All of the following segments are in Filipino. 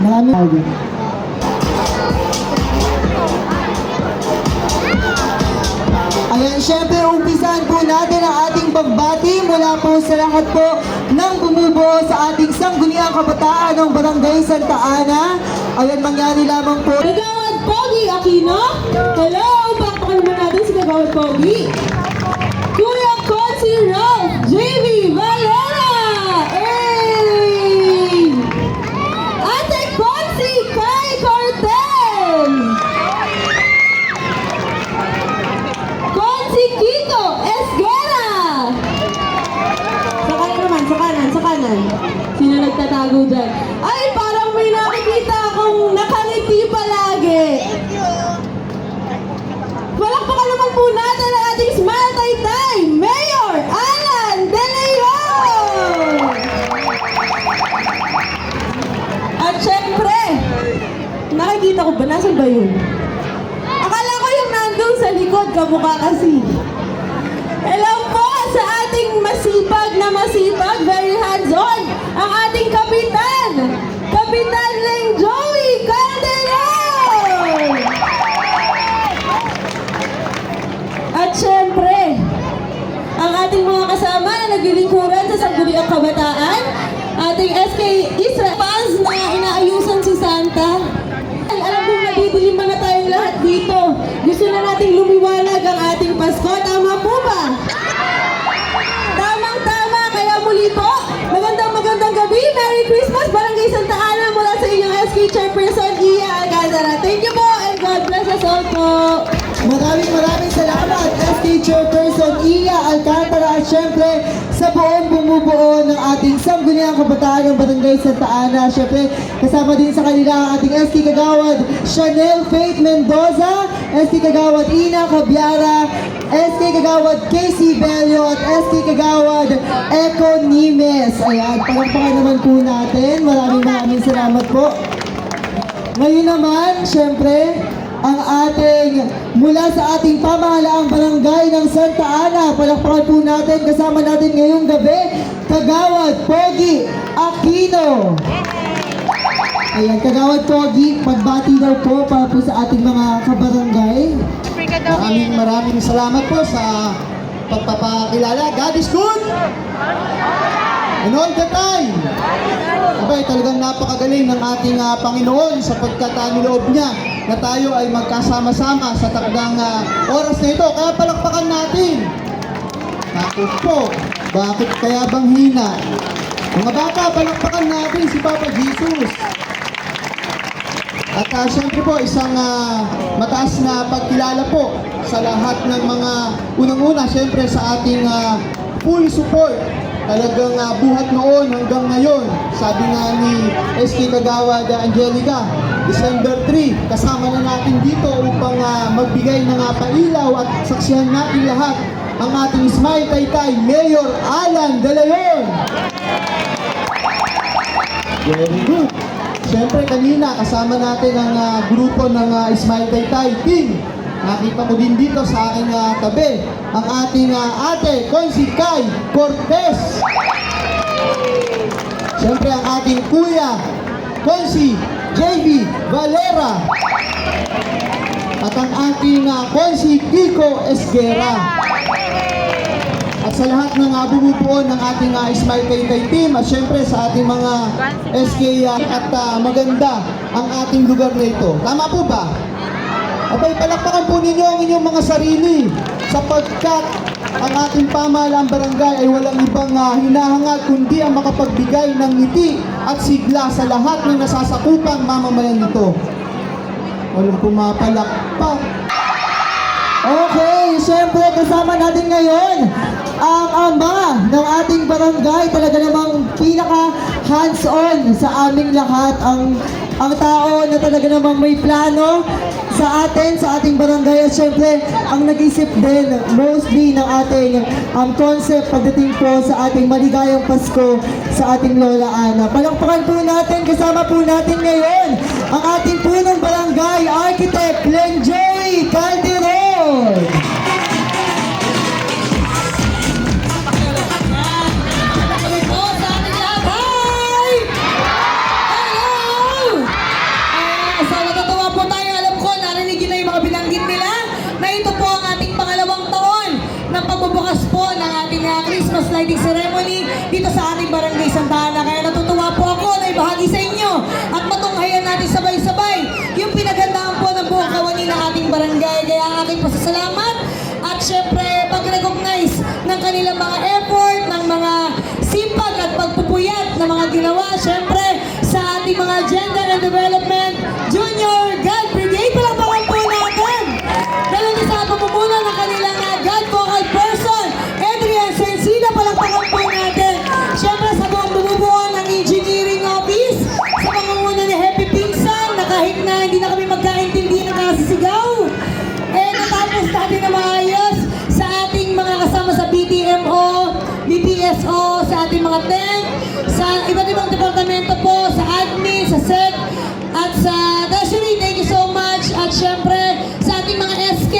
Maraming ayan, syempre, umpisahan po natin ang ating pagbati mula po sa lahat po ng bumubuo sa ating Sangguniang Kabataan ng Barangay Santa Ana. Ayan, mangyari lamang po. Kagawad Pogi Aquino. Hello! Pakpakan naman natin si Kagawad Pogi. Kuya Consi Ralph JV Valera. Hey! Ate Consi Kai Cortez. Consi Kiko Esguera. Sa kanan naman, sa kanan. Sino nagtatago dyan? Ay, parang may nakikita akong nakangiti palagi. Palakpakan naman po natin ang ating Smile Taytay, Mayor Alan De Leon! At syempre, nakikita ko ba? Nasaan ba yun? Akala ko yung nandun sa likod, kamukha kasi. Hello po sa ating masipag, very hands-on, ang ating kapitan, Kapitan Leng Joey Calderon! At syempre, ang ating mga kasama na naglilingkuran sa Sangguniang Kabataan, ating SK Israel fans na inaayusan si Santa. Alam kong nadidiliman na tayong lahat dito. Gusto na nating lumiwanag ang ating Pasko. Tama po ba? Tamang-tama. Kaya muli po, magandang gabi. Merry Christmas, Barangay Santa Ana, mula sa inyong SK Chairperson, Iya Alcantara. Thank you po and God bless us all po. Maraming salamat, SK Chairperson Iya Alcantara, at syempre sa buong bumubuo ng ating Sangguniang Kabataan ng Barangay Santa Ana. Syempre, kasama din sa kanila ang ating SK Kagawad Chanel Faith Mendoza, SK Kagawad Ina Cabiara, SK Kagawad Casey Bello, at SK Kagawad Eco Nimes. Ayan, palakpakan naman po natin. Maraming salamat po. Ngayon naman, syempre, ang ating, mula sa ating pamahalaang barangay ng Santa Ana, palakpakan po natin, kasama natin ngayong gabi, Kagawad Pogi Aquino. Ayan, Kagawad Pogi, pagbati daw po para po sa ating mga kabarangay. Maraming salamat po sa pagpapakilala. God is good! And all the time! Abay, talagang napakagaling ng ating Panginoon sapagkat niloob niya na tayo ay magkasama-sama sa takdang oras na ito. Kaya palakpakan natin. Takot po. Bakit kaya bang hina? Mga bata, palakpakan natin si Papa Jesus. At siyempre po, isang mataas na pagkilala po sa lahat ng mga unang-una, siyempre sa ating full support. Talagang buhat noon hanggang ngayon. Sabi nga ni SK Kagawad Angelica, December 3, kasama na natin dito upang magbigay ng pailaw at saksihan natin lahat ang ating Smile Taytay, Mayor Alan De Leon. Very good. Siyempre kanina kasama natin ang grupo ng Smile Taytay team. Nakita ko din dito sa aking tabi ang ating ate Consi Kai Cortez. Siyempre ang ating kuya Consi JV Valera. At ang ating Consi Kiko Esguera. At sa lahat ng bumubuo ng ating Smile Taytay team, at syempre sa ating mga SK at maganda ang ating lugar na ito. Tama po ba? Abay, palakpakan po ninyo ang inyong mga sarili sapagkat ang ating pamahalaang barangay ay walang ibang hinahangad kundi ang makapagbigay ng ngiti at sigla sa lahat ng nasasakupang mamamayan nito. Walang pumapalakpak. Okay, syempre kasama natin ngayon ang ama ng ating barangay, talaga namang pinaka hands-on sa aming lahat, ang tao na talaga namang may plano sa atin, sa ating barangay, at syempre ang nag-isip din mostly ng ating concept pagdating po sa ating maligayang Pasko sa ating Lola Ana. Palakpakan po natin, kasama po natin ngayon ang ating punong barangay architect Lenjoy Calderon. lighting ceremony dito sa ating Barangay Santa Ana. Kaya natutuwa po ako na ibahagi sa inyo at matunghayan natin sabay-sabay yung pinagandaan po ng buong kawani ng ating barangay. Kaya ang aking pasasalamat at syempre pag-recognize ng kanilang mga effort, ng mga sipag at pagpupuyat na mga ginawa. Syempre sa ating mga Gender and Development Junior God Brigade, palakpakan po natin. Dahil sa pamumuno ng kanilang God Vocal Person, Adrian Sencida, palakpakan po natin. Syempre sa buong bumubuo ng Engineering Office, sa pangunguna ni Happy Pinsan, na kahit na hindi na kami magkaintindi ng kasisigaw, natapos natin na maayos sa ating mga kasama sa BTMO, BPSO, sa ating mga tank, sa iba't ibang departamento po, sa admin, sa SEC, at sa treasury. Thank you so much. At syempre, sa ating mga SK.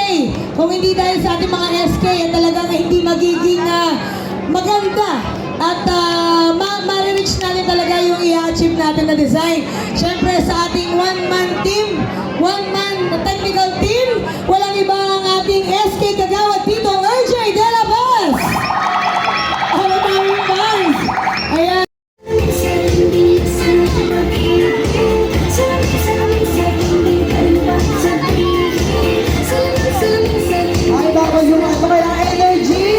Kung hindi dahil sa ating mga SK, talagang hindi magiging maganda at ma-reach natin talaga yung i-achieve natin na design. Syempre, sa ating one-man team, one-man technical team, walang iba ang ating SK Kagawad Tito RJ De La Paz. All of our fans. Ayan. Ay, baka yung ano kaya energy!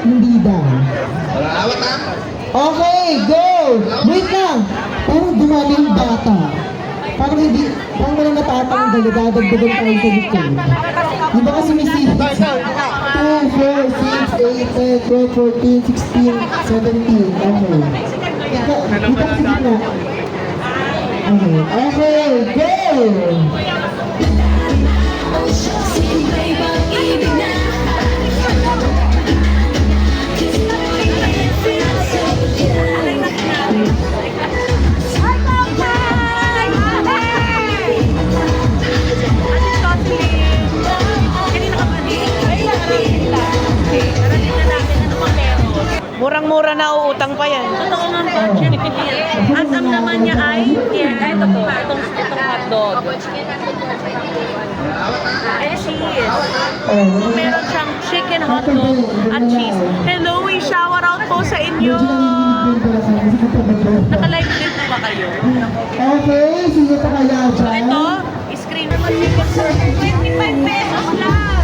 Hindi daw. Okay, go! Wait lang! Parang dumami yung bata. Parang hindi, parang walang natatanggal, dadagdagan pa rin sa likod. Di ba kasi may series? 2, 4, 6, 8, 10, 12, 14, 16, 17. Okay. Dito kasi gitna. Okay, go! Murang-mura na uutang pa yan. Totoo nga po. Asam naman niya ay, ito po, itong hotdog. And cheese. Meron siyang chicken hotdog at cheese. Hello, shower out po sa inyo. Naka-live din po ba kayo? Okay, sino pa kaya dyan? Ito, screen naman chicken 25 pesos lang.